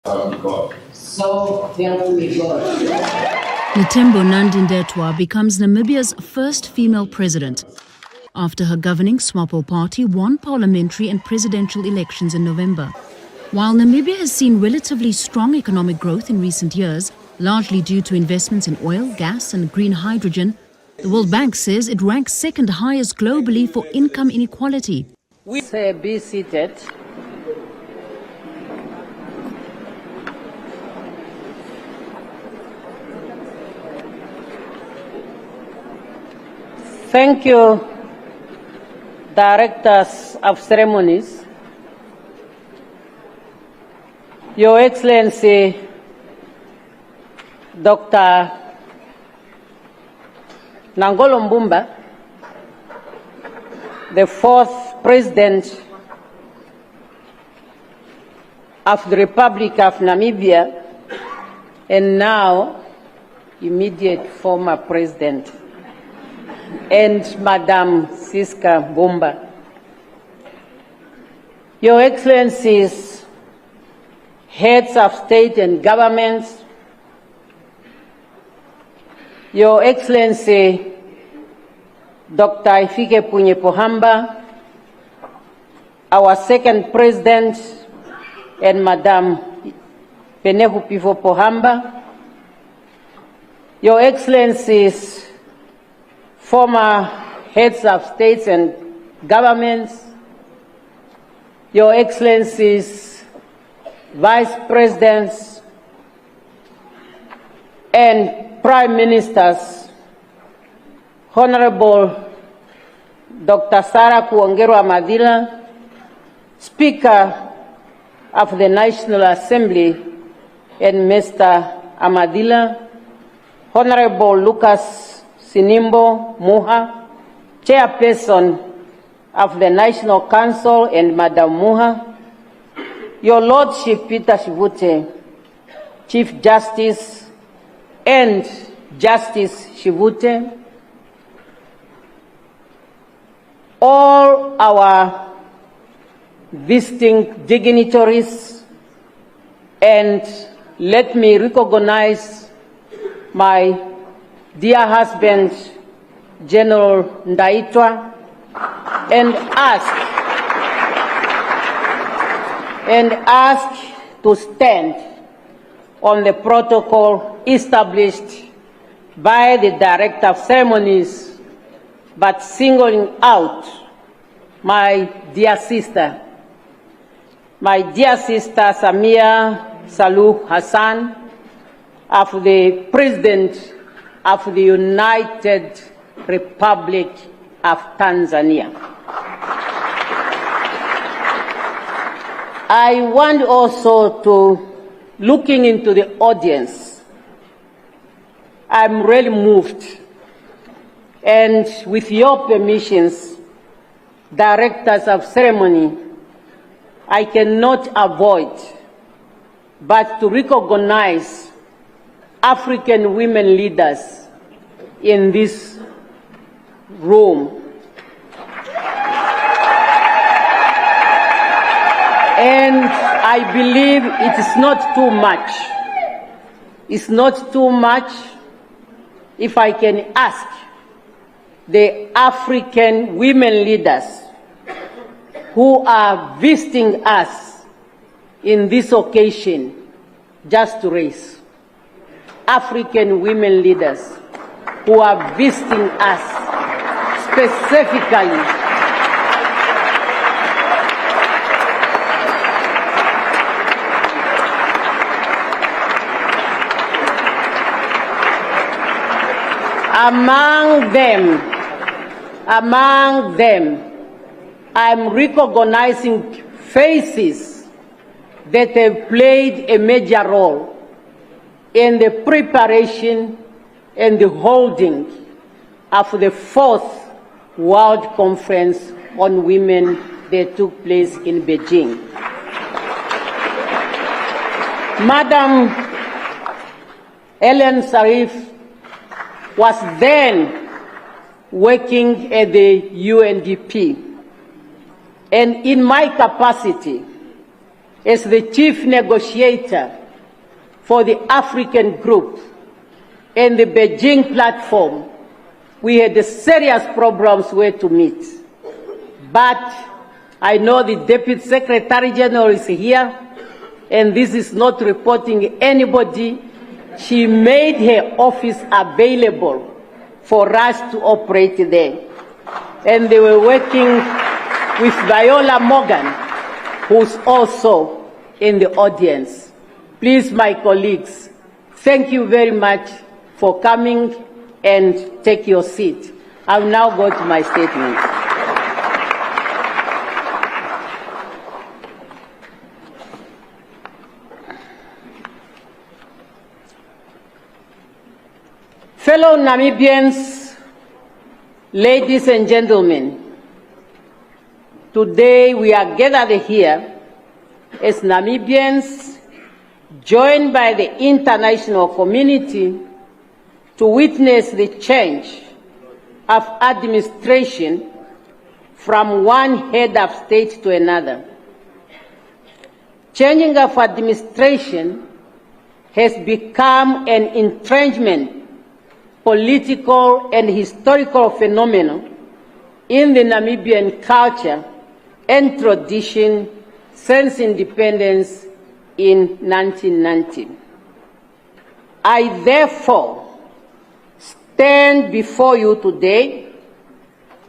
So help me God. Netumbo Nandi-Ndaitwah becomes Namibia's first female president after her governing SWAPO party won parliamentary and presidential elections in November. While Namibia has seen relatively strong economic growth in recent years, largely due to investments in oil, gas and green hydrogen, the World Bank says it ranks second highest globally for income inequality. We say be seated. Thank you, Directors of Ceremonies, Your Excellency, Dr. Nangolo Mbumba, the fourth President of the Republic of Namibia, and now immediate former President, and Madam Siska Bumba. Your Excellencies, Heads of State and Governments, Your Excellency, Dr. Hifikepunye Pohamba, our second President, and Madam Penehu Pifo Pohamba, Your Excellencies, former Heads of States and Governments, Your Excellencies, Vice Presidents, and Prime Ministers, Honorable Dr. Sarah Kuongero Amadila, Speaker of the National Assembly, and Mr. Amadila, Honorable Lucas Sinimbo Muha, Chairperson of the National Council, and Madam Muha, Your Lordship Peter Shivute, Chief Justice, and Justice Shivute, all our visiting dignitaries, and let me recognize my dear husband, General Ndaitwah, and ask to stand on the protocol established by the Director of Ceremonies, but singling out my dear sister Samia Suluhu Hassan, of the President of the United Republic of Tanzania. I want also to, looking into the audience, I'm really moved, and with your permissions, Directors of Ceremony, I cannot avoid but to recognize African women leaders in this room. And I believe it is not too much. It's not too much if I can ask the African women leaders who are visiting us in this occasion just to raise. African women leaders who are visiting us specifically. Among them, I'm recognizing faces that have played a major role in the preparation and the holding of the 4th World Conference on Women that took place in Beijing. Madam Ellen Sirleaf was then working at the UNDP, and in my capacity as the chief negotiator for the African group and the Beijing platform, we had serious problems where to meet. But I know the Deputy Secretary General is here, and this is not reporting anybody. She made her office available for us to operate there. And they were working with Viola Morgan, who's also in the audience. Please, my colleagues, thank you very much for coming, and take your seat. I'll now go to my statement. Fellow Namibians, ladies and gentlemen, today we are gathered here as Namibians joined by the international community to witness the change of administration from one head of state to another. Changing of administration has become an entrenchment, political and historical phenomenon in the Namibian culture and tradition since independence in 1990. I therefore stand before you today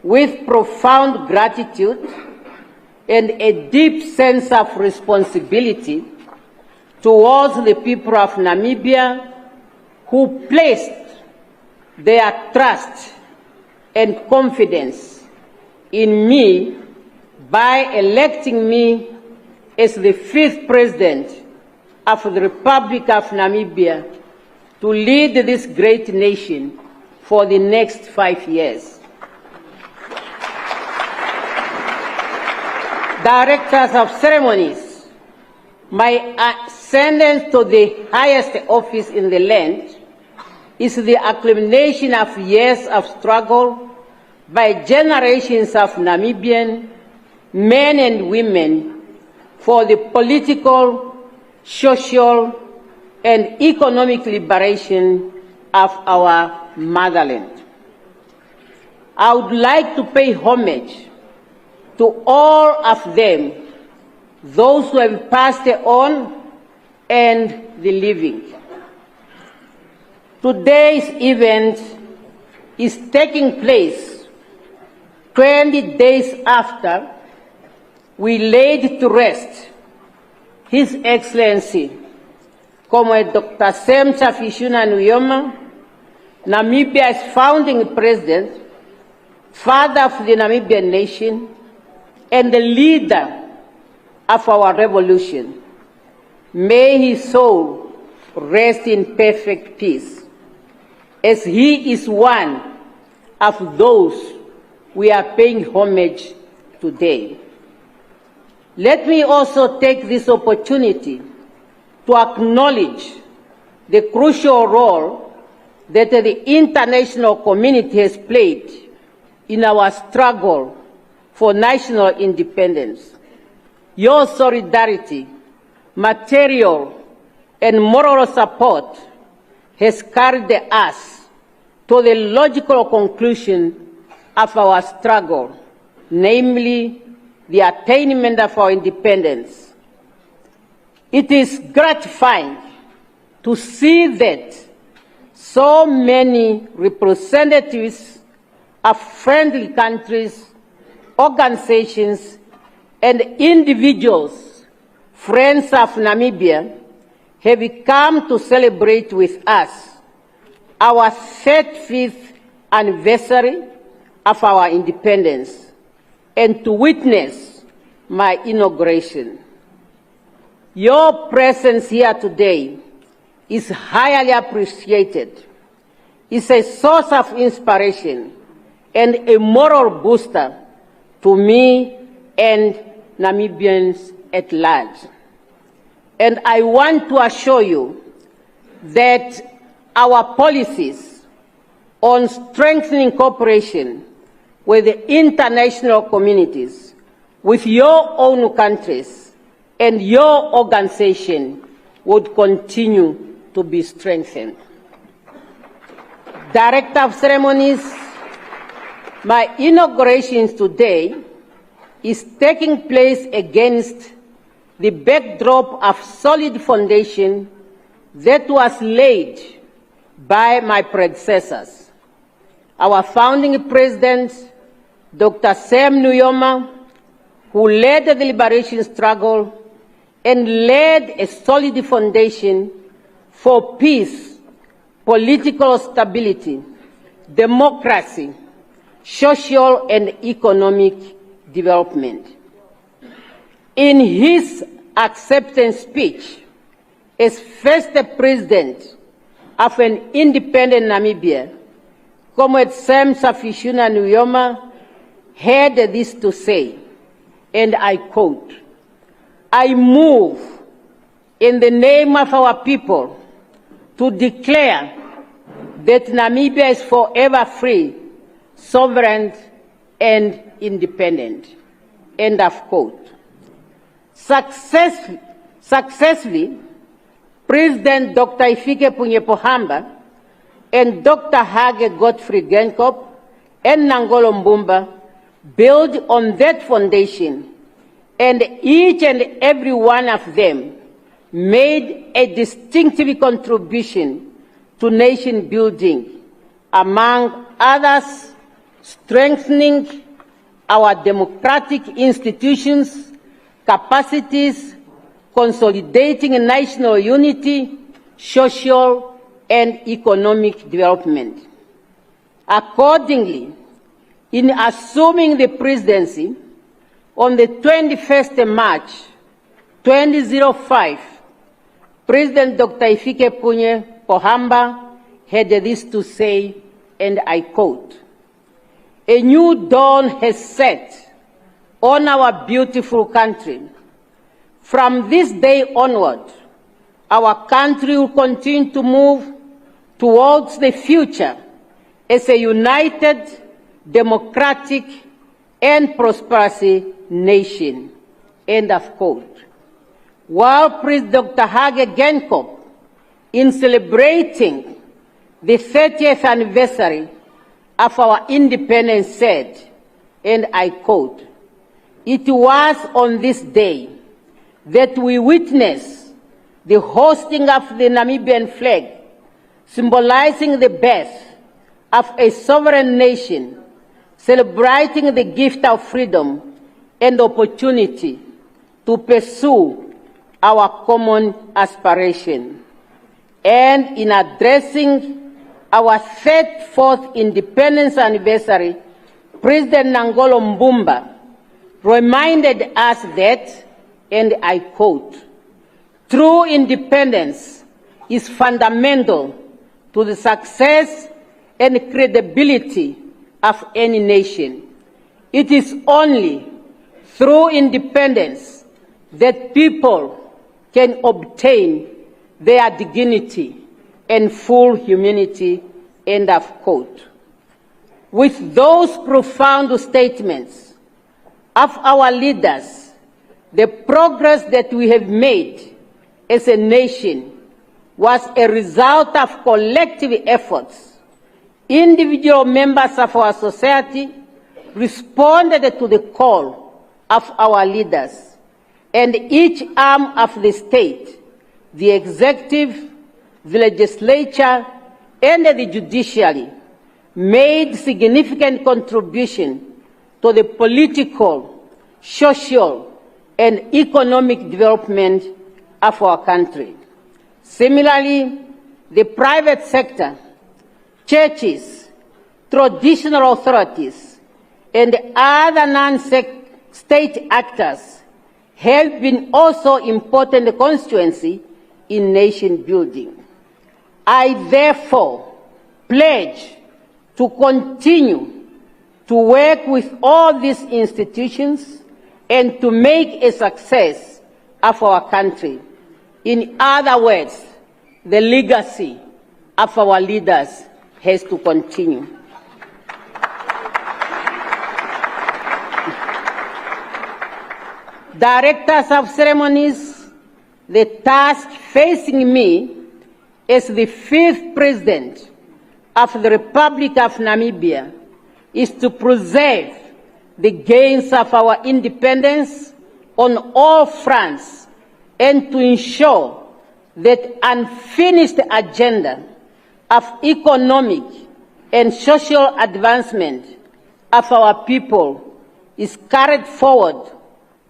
with profound gratitude and a deep sense of responsibility towards the people of Namibia who placed their trust and confidence in me by electing me as the 5th President of the Republic of Namibia to lead this great nation for the next 5 years. Directors of ceremonies, my ascendance to the highest office in the land is the accumulation of years of struggle by generations of Namibian men and women for the political, social, and economic liberation of our motherland. I would like to pay homage to all of them, those who have passed on and the living. Today's event is taking place 20 days after we laid to rest His Excellency Comrade Dr. Sam Chafishuna Nujoma, Namibia's founding president, father of the Namibian nation, and the leader of our revolution. May his soul rest in perfect peace, as he is one of those we are paying homage today. Let me also take this opportunity to acknowledge the crucial role that the international community has played in our struggle for national independence. Your solidarity, material, and moral support has carried us to the logical conclusion of our struggle, namely the attainment of our independence. It is gratifying to see that so many representatives of friendly countries, organizations, and individuals, friends of Namibia, have come to celebrate with us our 35th anniversary of our independence and to witness my inauguration. Your presence here today is highly appreciated. It's a source of inspiration and a moral booster to me and Namibians at large. And I want to assure you that our policies on strengthening cooperation with the international communities, with your own countries, and your organization would continue to be strengthened. Director of Ceremonies, my inauguration today is taking place against the backdrop of solid foundation that was laid by my predecessors. Our founding president, Dr. Sam Nujoma, who led the liberation struggle and led a solid foundation for peace, political stability, democracy, social and economic development. In his acceptance speech as first president of an independent Namibia, Comrade Sam Safishuna Nujoma had this to say, and I quote, "I move in the name of our people to declare that Namibia is forever free, sovereign, and independent." End of quote. Successfully, President Dr. Hifikepunye Pohamba and Dr. Hage Godfrey Geingob and Nangolo Mbumba built on that foundation, and each and every one of them made a distinctive contribution to nation building, among others, strengthening our democratic institutions, capacities, consolidating national unity, social and economic development. Accordingly, in assuming the presidency on the 21st March 2005, President Dr. Hifikepunye Pohamba had this to say, and I quote, "A new dawn has set on our beautiful country. From this day onward, our country will continue to move towards the future as a united, democratic, and prosperous nation." End of quote. While President Dr. Hage Geingob, in celebrating the 30th anniversary of our independence, said, and I quote, "It was on this day that we witnessed the hosting of the Namibian flag, symbolizing the birth of a sovereign nation, celebrating the gift of freedom and opportunity to pursue our common aspiration." And in addressing our 34th independence anniversary, President Nangolo Mbumba reminded us that, and I quote, "True independence is fundamental to the success and credibility of any nation. It is only through independence that people can obtain their dignity and full humanity." End of quote. With those profound statements of our leaders, the progress that we have made as a nation was a result of collective efforts. Individual members of our society responded to the call of our leaders, and each arm of the state, the executive, the legislature, and the judiciary, made significant contribution to the political, social, and economic development of our country. Similarly, the private sector, churches, traditional authorities, and other non-state actors have been also important constituency in nation building. I therefore pledge to continue to work with all these institutions and to make a success of our country. In other words, the legacy of our leaders has to continue. Directors of ceremonies, the task facing me as the 5th President of the Republic of Namibia is to preserve the gains of our independence on all fronts and to ensure that unfinished agenda of economic and social advancement of our people is carried forward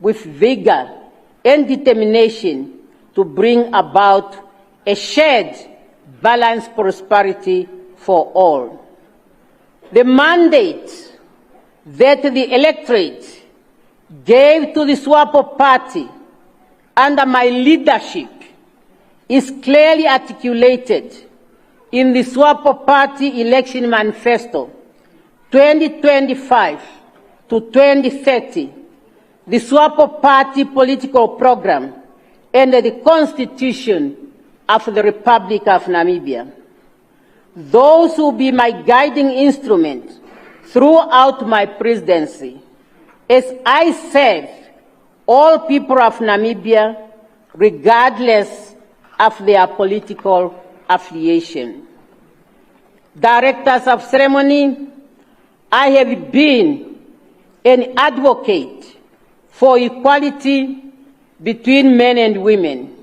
with vigor and determination to bring about a shared, balanced prosperity for all. The mandate that the electorate gave to the SWAPO party under my leadership is clearly articulated in the SWAPO party election manifesto 2025 to 2030, the SWAPO party political program, and the Constitution of the Republic of Namibia. Those will be my guiding instrument throughout my presidency as I serve all people of Namibia regardless of their political affiliation. Directors of ceremony, I have been an advocate for equality between men and women.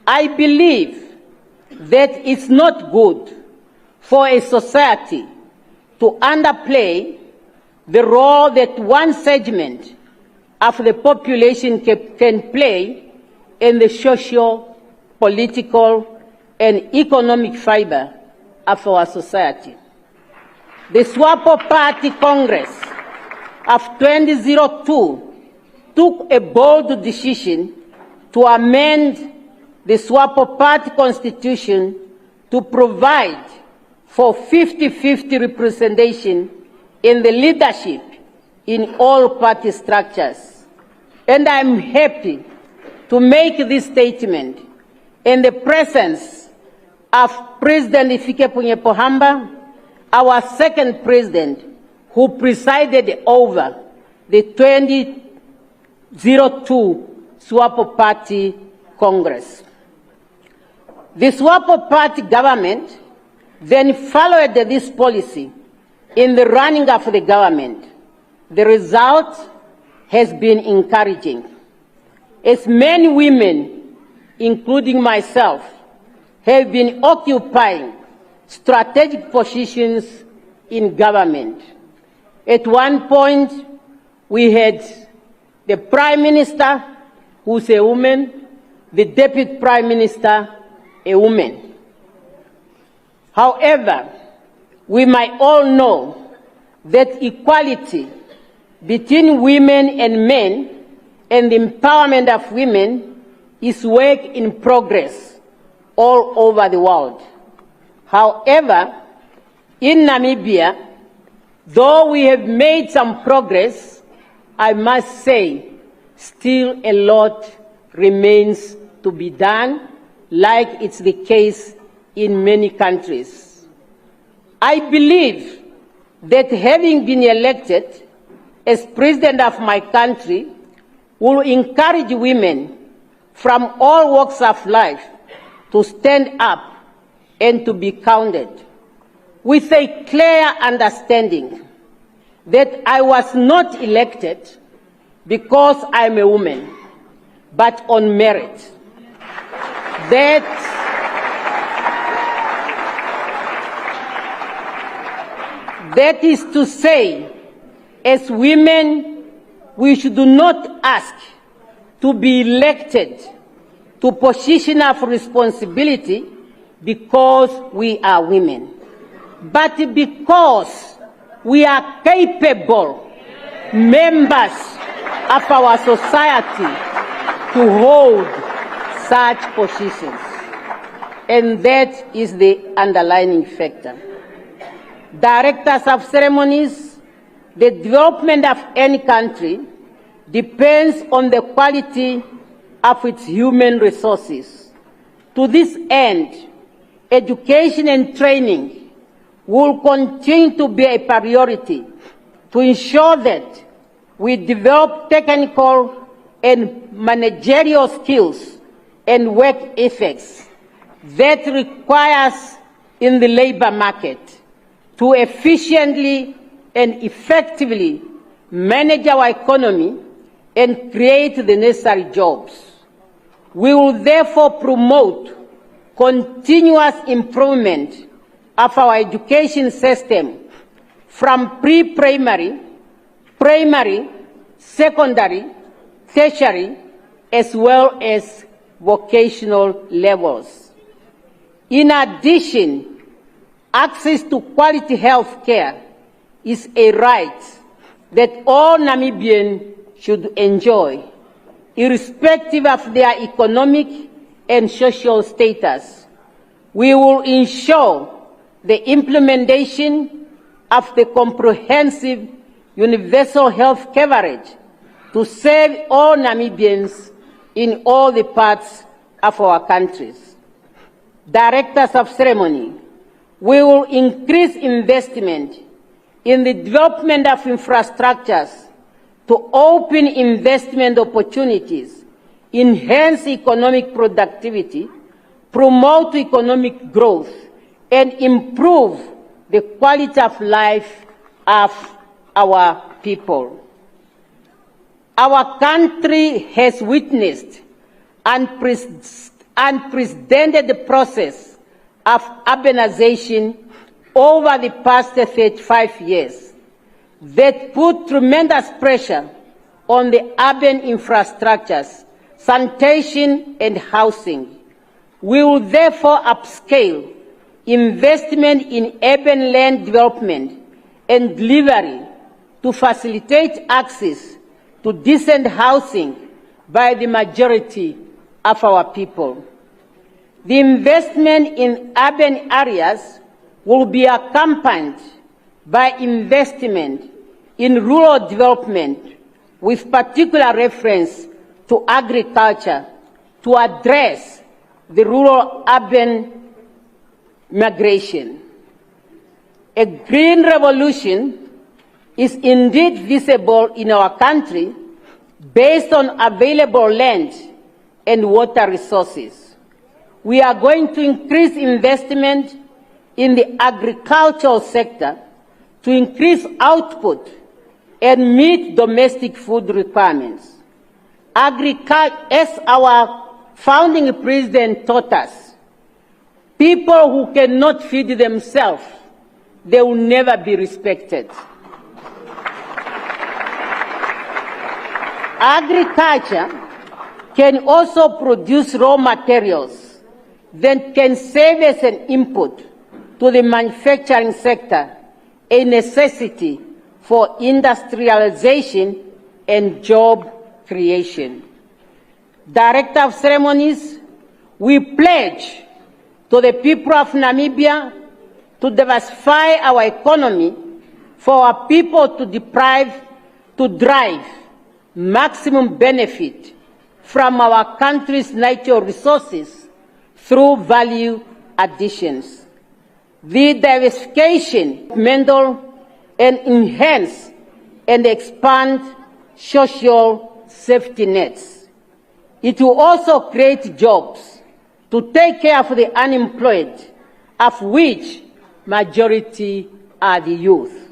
I believe that it's not good for a society to underplay the role that one segment of the population can play in the social, political, and economic fiber of our society. The SWAPO Party Congress of 2002 took a bold decision to amend the SWAPO Party Constitution to provide for 50-50 representation in the leadership in all party structures. And I'm happy to make this statement in the presence of President Hifikepunye Pohamba, our 2nd President, who presided over the 2002 SWAPO Party Congress. The SWAPO Party government then followed this policy in the running of the government. The result has been encouraging, as many women, including myself, have been occupying strategic positions in government. At one point, we had the Prime Minister, who's a woman, the Deputy Prime Minister, a woman. However, we might all know that equality between women and men and the empowerment of women is work in progress all over the world. However, in Namibia, though we have made some progress, I must say still a lot remains to be done, like it's the case in many countries. I believe that having been elected as president of my country will encourage women from all walks of life to stand up and to be counted, with a clear understanding that I was not elected because I'm a woman, but on merit. That is to say, as women, we should not ask to be elected to position of responsibility because we are women, but because we are capable members of our society to hold such positions. And that is the underlying factor. Directors of ceremonies, the development of any country depends on the quality of its human resources. To this end, education and training will continue to be a priority to ensure that we develop technical and managerial skills and work ethics that requires in the labor market to efficiently and effectively manage our economy and create the necessary jobs. We will therefore promote continuous improvement of our education system from pre-primary, primary, secondary, tertiary, as well as vocational levels. In addition, access to quality health care is a right that all Namibians should enjoy, irrespective of their economic and social status. We will ensure the implementation of the comprehensive universal health coverage to serve all Namibians in all the parts of our countries. Directors of ceremony, we will increase investment in the development of infrastructures to open investment opportunities, enhance economic productivity, promote economic growth, and improve the quality of life of our people. Our country has witnessed unprecedented process of urbanization over the past 35 years that put tremendous pressure on the urban infrastructures, sanitation, and housing. We will therefore upscale investment in urban land development and delivery to facilitate access to decent housing by the majority of our people. The investment in urban areas will be accompanied by investment in rural development with particular reference to agriculture to address the rural-urban migration. A green revolution is indeed visible in our country based on available land and water resources. We are going to increase investment in the agricultural sector to increase output and meet domestic food requirements. As our founding president taught us, people who cannot feed themselves, they will never be respected. Agriculture can also produce raw materials that can serve as an input to the manufacturing sector, a necessity for industrialization and job creation. Director of Ceremonies, we pledge to the people of Namibia to diversify our economy for our people to drive maximum benefit from our country's natural resources through value additions. The diversification, mental, and enhance and expand social safety nets. It will also create jobs to take care of the unemployed, of which majority are the youth.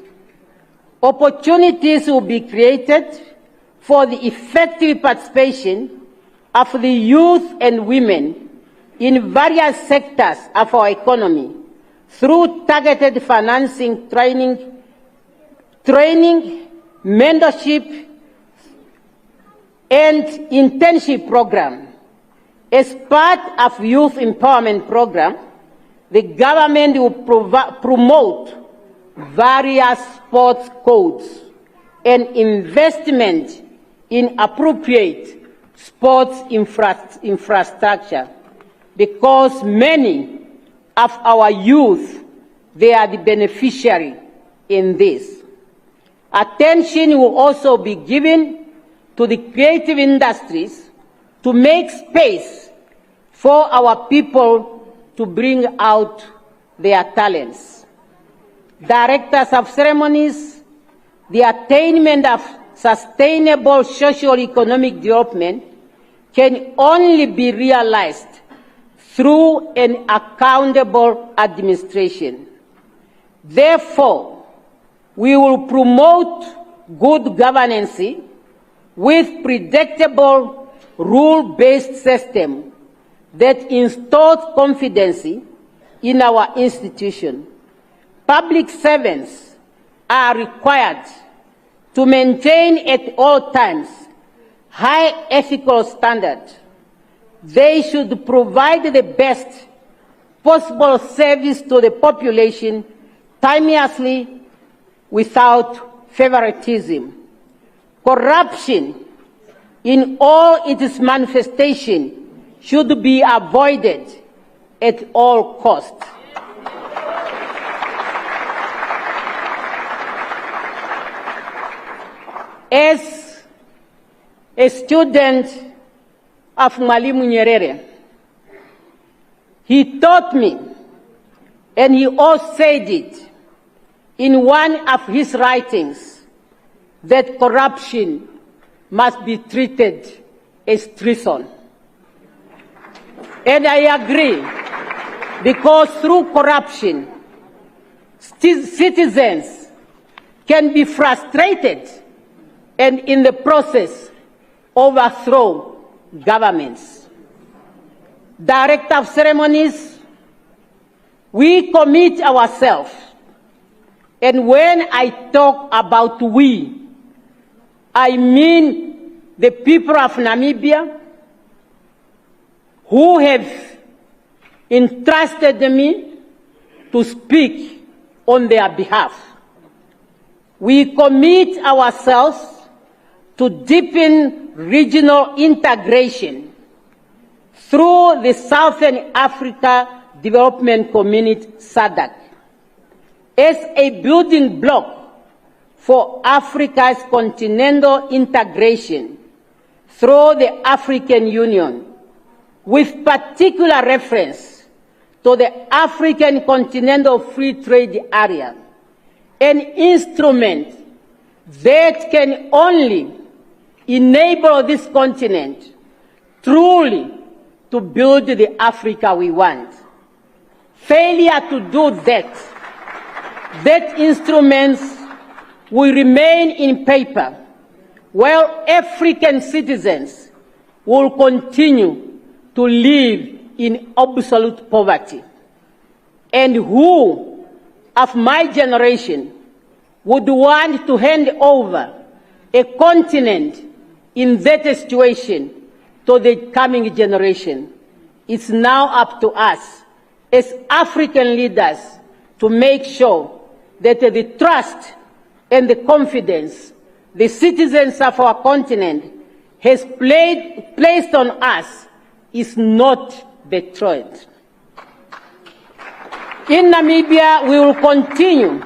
Opportunities will be created for the effective participation of the youth and women in various sectors of our economy through targeted financing, training, mentorship, and internship program. As part of youth empowerment program, the government will promote various sports codes and investment in appropriate sports infrastructure, because many of our youth, they are the beneficiary in this. Attention will also be given to the creative industries to make space for our people to bring out their talents. Directors of ceremonies, the attainment of sustainable socio-economic development can only be realized through an accountable administration. Therefore, we will promote good governance with predictable, rule-based system that instills confidence in our institution. Public servants are required to maintain at all times high ethical standards. They should provide the best possible service to the population timelessly without favoritism. Corruption in all its manifestations should be avoided at all costs. As a student of Mwalimu Nyerere, he taught me, and he also said it in one of his writings, that corruption must be treated as treason. And I agree, because through corruption, citizens can be frustrated and in the process overthrow governments. Director of ceremonies, we commit ourselves. And when I talk about we, I mean the people of Namibia who have entrusted me to speak on their behalf. We commit ourselves to deepen regional integration through the Southern Africa Development Community, SADC, as a building block for Africa's continental integration through the African Union, with particular reference to the African Continental Free Trade Area, an instrument that can only enable this continent truly to build the Africa we want. Failure to do that instruments will remain in paper, while African citizens will continue to live in absolute poverty. And who of my generation would want to hand over a continent in that situation to the coming generation? It's now up to us as African leaders to make sure that the trust and the confidence the citizens of our continent has placed on us is not betrayed. In Namibia, we will continue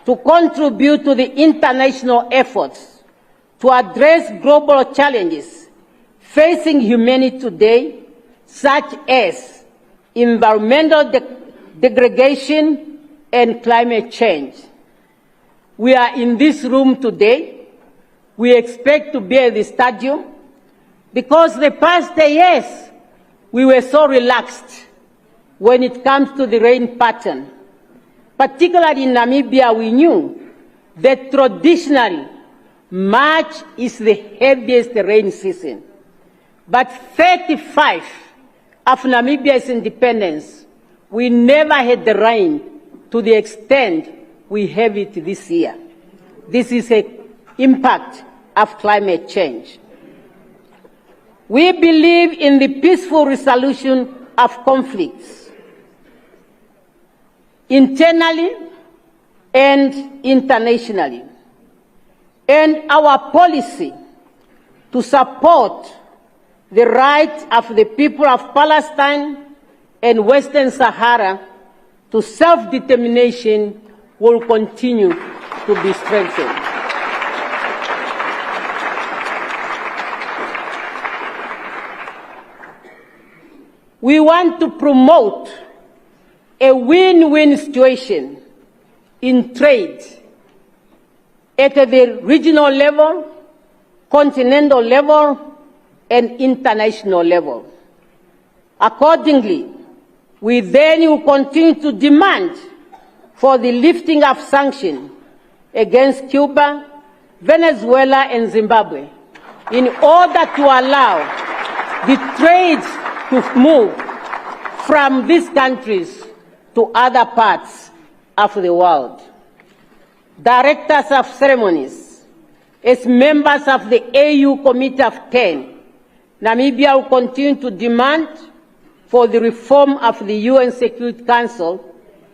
to contribute to the international efforts to address global challenges facing humanity today, such as environmental degradation and climate change. We are in this room today. We expect to be at the stadium because the past years we were so relaxed when it comes to the rain pattern. Particularly in Namibia, we knew that traditionally March is the heaviest rain season. But 35 of Namibia's independence, we never had the rain to the extent we have it this year. This is an impact of climate change. We believe in the peaceful resolution of conflicts, internally and internationally. And our policy to support the right of the people of Palestine and Western Sahara to self-determination will continue to be strengthened. We want to promote a win-win situation in trade at the regional level continental level, and international level. Accordingly, we then will continue to demand for the lifting of sanctions against Cuba, Venezuela, and Zimbabwe in order to allow the trade to move from these countries to other parts of the world. Directors of ceremonies, as members of the AU Committee of 10, Namibia will continue to demand for the reform of the UN Security Council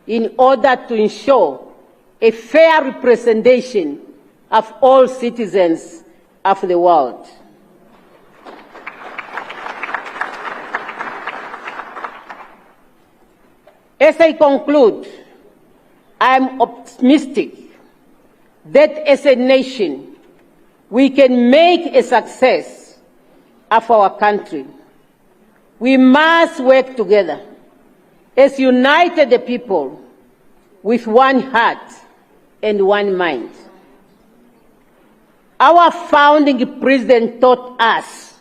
in order to ensure a fair representation of all citizens of the world. As I conclude, I am optimistic that as a nation, we can make a success of our country. We must work together as united people with one heart and one mind. Our founding president taught us,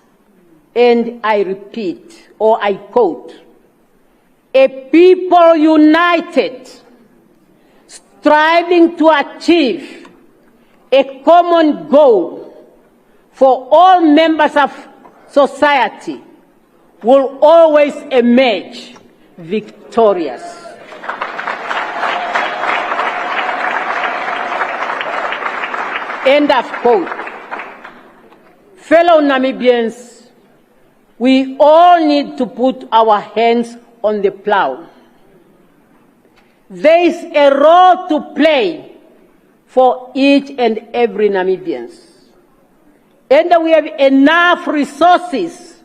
and I repeat, or I quote, "A people united, striving to achieve a common goal for all members of society will always emerge victorious." End of quote. Fellow Namibians, we all need to put our hands on the plow. There is a role to play for each and every Namibian. And we have enough resources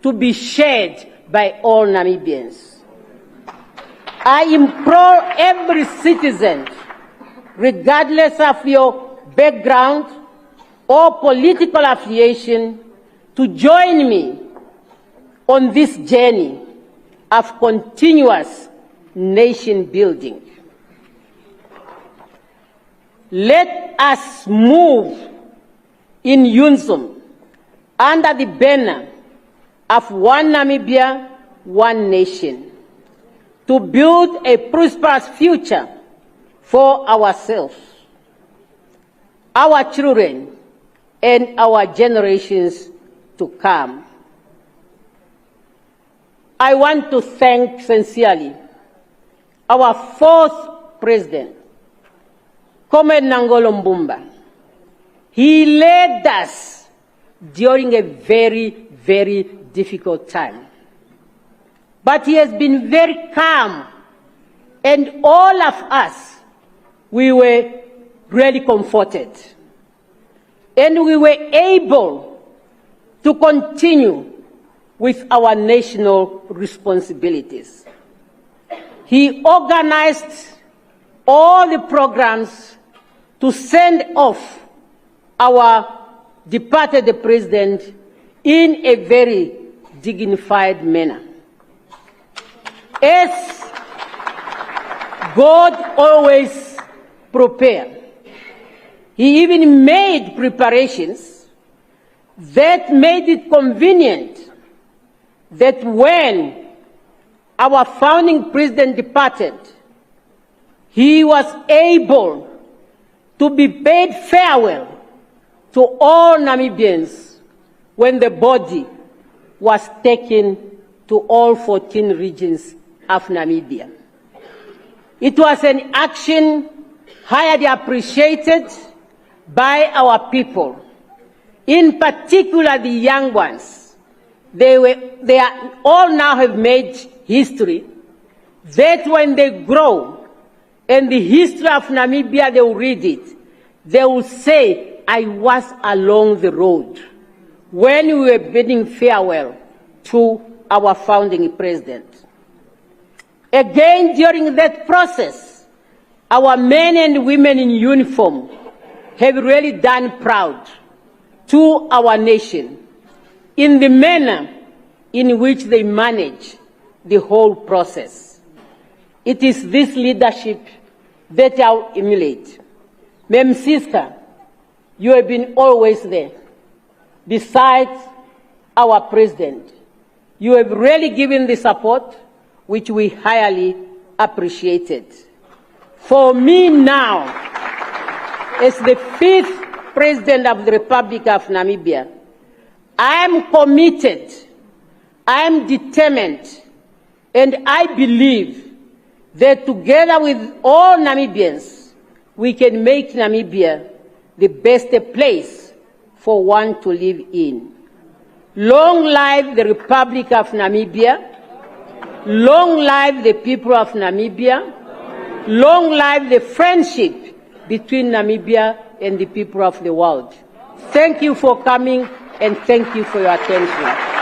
to be shared by all Namibians. I implore every citizen, regardless of your background or political affiliation, to join me on this journey of continuous nation building. Let us move in unison under the banner of one Namibia, one nation, to build a prosperous future for ourselves, our children, and our generations to come. I want to thank sincerely our fourth president, Comrade Nangolo Mbumba. He led us during a very, very difficult time. But he has been very calm, and all of us, we were really comforted. And we were able to continue with our national responsibilities. He organized all the programs to send off our departed president in a very dignified manner. As God always prepared, he even made preparations that made it convenient that when our founding president departed, he was able to be paid farewell to all Namibians when the body was taken to all 14 regions of Namibia. It was an action highly appreciated by our people, in particular the young ones. They are all now have made history, that when they grow and the history of Namibia, they will read it, they will say, I was along the road when we were bidding farewell to our founding president. Again, during that process, our men and women in uniform have really done proud to our nation in the manner in which they manage the whole process. It is this leadership that I will emulate. Mem Siska, you have been always there. besides our President. You have really given the support, which we highly appreciated. For me now, as the 5th President of the Republic of Namibia, I am committed, I am determined, and I believe that together with all Namibians, we can make Namibia the best place for one to live in. Long live the Republic of Namibia. Long live the people of Namibia. Long live the friendship between Namibia and the people of the world. Thank you for coming and thank you for your attention.